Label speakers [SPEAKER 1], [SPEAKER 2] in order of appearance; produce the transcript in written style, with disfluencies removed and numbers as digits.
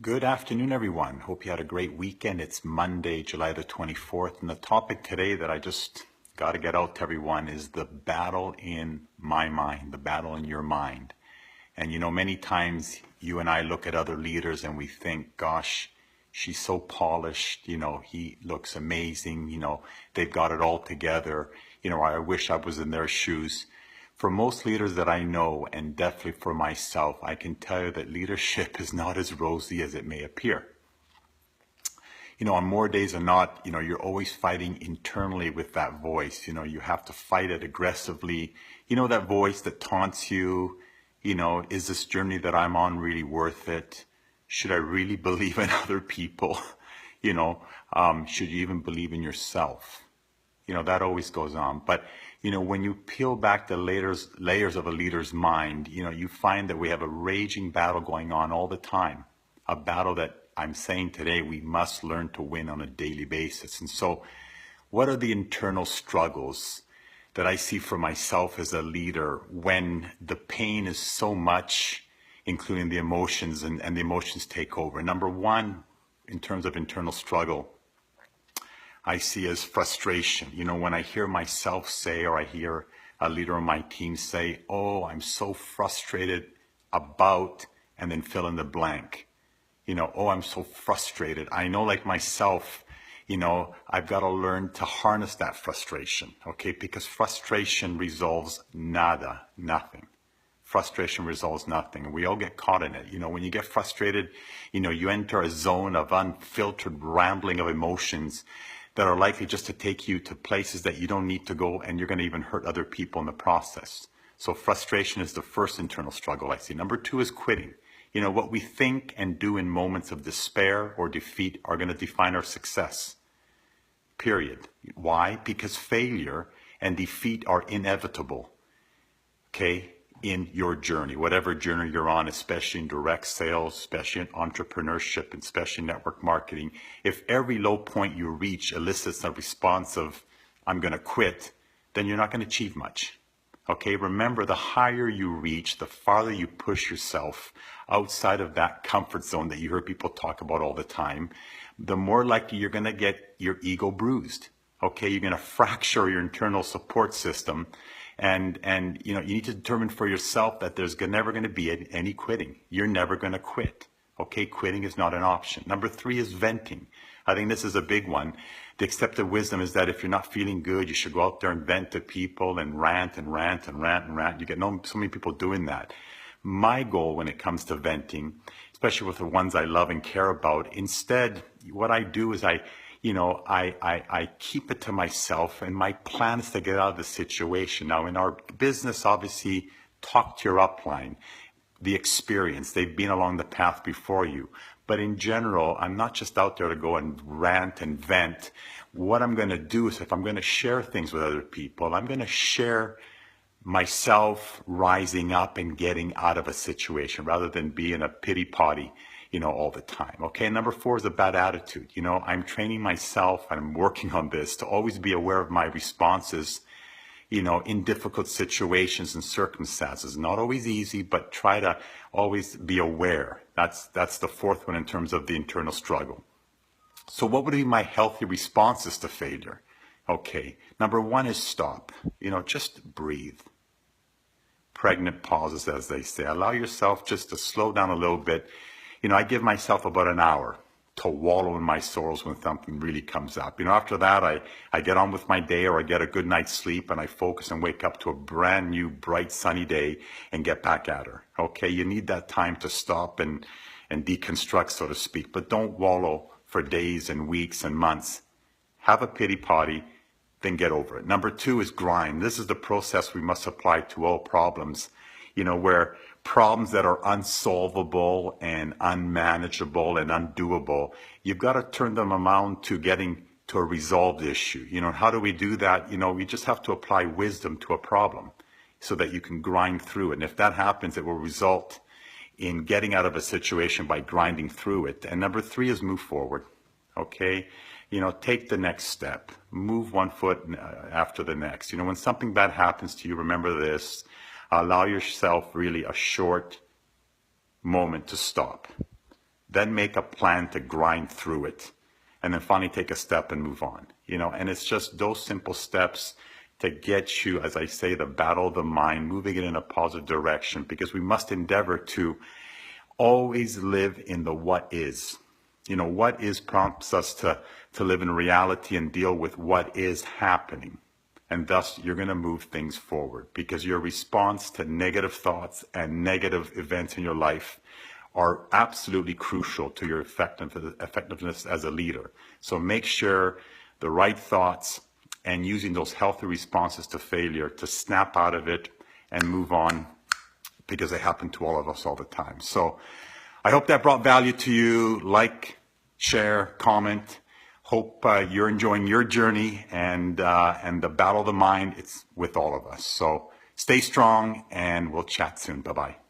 [SPEAKER 1] Good afternoon, everyone. Hope you had a great weekend. It's Monday, July the 24th, and the topic today that I just got to get out to everyone is the battle in my mind, the battle in your mind. And many times you and I look at other leaders and we think, gosh, she's so polished, he looks amazing, they've got it all together. I wish I was in their shoes. For most leaders that I know, and definitely for myself, I can tell you that leadership is not as rosy as it may appear. On more days than not, you're always fighting internally with that voice. You have to fight it aggressively. That voice that taunts you, is this journey that I'm on really worth it? Should I really believe in other people? Should you even believe in yourself? That always goes on. But, when you peel back the layers of a leader's mind, you find that we have a raging battle going on all the time, a battle that I'm saying today we must learn to win on a daily basis. And so what are the internal struggles that I see for myself as a leader when the pain is so much, including the emotions and the emotions take over? Number one, in terms of internal struggle, I see as frustration. When I hear myself say, or I hear a leader on my team say, oh, I'm so frustrated about, and then fill in the blank. Oh, I'm so frustrated. I know, like myself, I've got to learn to harness that frustration, okay? Because frustration resolves nada, nothing. Frustration resolves nothing. We all get caught in it. When you get frustrated, you enter a zone of unfiltered rambling of emotions that are likely just to take you to places that you don't need to go, and you're going to even hurt other people in the process. So frustration is the first internal struggle I see. Number two is quitting. What we think and do in moments of despair or defeat are going to define our success. Period. Why? Because failure and defeat are inevitable. Okay? In your journey, whatever journey you're on, especially in direct sales, especially in entrepreneurship, and especially in network marketing, if every low point you reach elicits a response of, I'm going to quit, then you're not going to achieve much. Okay, remember, the higher you reach, the farther you push yourself outside of that comfort zone that you hear people talk about all the time, the more likely you're going to get your ego bruised. Okay, you're going to fracture your internal support system. And you need to determine for yourself that there's never going to be any quitting. You're never going to quit. Okay, quitting is not an option. Number three is venting. I think this is a big one. The accepted wisdom is that if you're not feeling good, you should go out there and vent to people and rant and rant and rant and rant. You get so many people doing that. My goal when it comes to venting, especially with the ones I love and care about, instead, what I do is I keep it to myself, and my plan is to get out of the situation. Now, in our business, obviously, talk to your upline, the experience. They've been along the path before you. But in general, I'm not just out there to go and rant and vent. What I'm going to do is, if I'm going to share things with other people, I'm going to share myself rising up and getting out of a situation rather than be in a pity potty all the time. Okay. Number four is a bad attitude. I'm training myself, and I'm working on this, to always be aware of my responses, in difficult situations and circumstances. Not always easy, but try to always be aware. That's the fourth one in terms of the internal struggle. So what would be my healthy responses to failure? Okay. Number one is stop. Just breathe. Pregnant pauses, as they say. Allow yourself just to slow down a little bit. I give myself about an hour to wallow in my sorrows when something really comes up. After that, I get on with my day, or I get a good night's sleep, and I focus and wake up to a brand new, bright, sunny day and get back at her. Okay, you need that time to stop and deconstruct, so to speak, but don't wallow for days and weeks and months. Have a pity party, then get over it. Number two is grind. This is the process we must apply to all problems, where problems that are unsolvable and unmanageable and undoable, you've got to turn them around to getting to a resolved issue. How do we do that? We just have to apply wisdom to a problem so that you can grind through it. And if that happens, it will result in getting out of a situation by grinding through it. And number three is move forward. Okay. Take the next step, move one foot after the next. When something bad happens to you, remember this. Allow yourself really a short moment to stop. then make a plan to grind through it, and then finally take a step and move on. And it's just those simple steps to get you, as I say, the battle of the mind, moving it in a positive direction, because we must endeavor to always live in the what is. What is prompts us to live in reality and deal with what is happening. And thus, you're going to move things forward, because your response to negative thoughts and negative events in your life are absolutely crucial to your effectiveness as a leader. So make sure the right thoughts and using those healthy responses to failure to snap out of it and move on, because they happen to all of us all the time. So I hope that brought value to you. Like, share, comment. Hope you're enjoying your journey, and the battle of the mind, it's with all of us. So stay strong, and we'll chat soon. Bye-bye.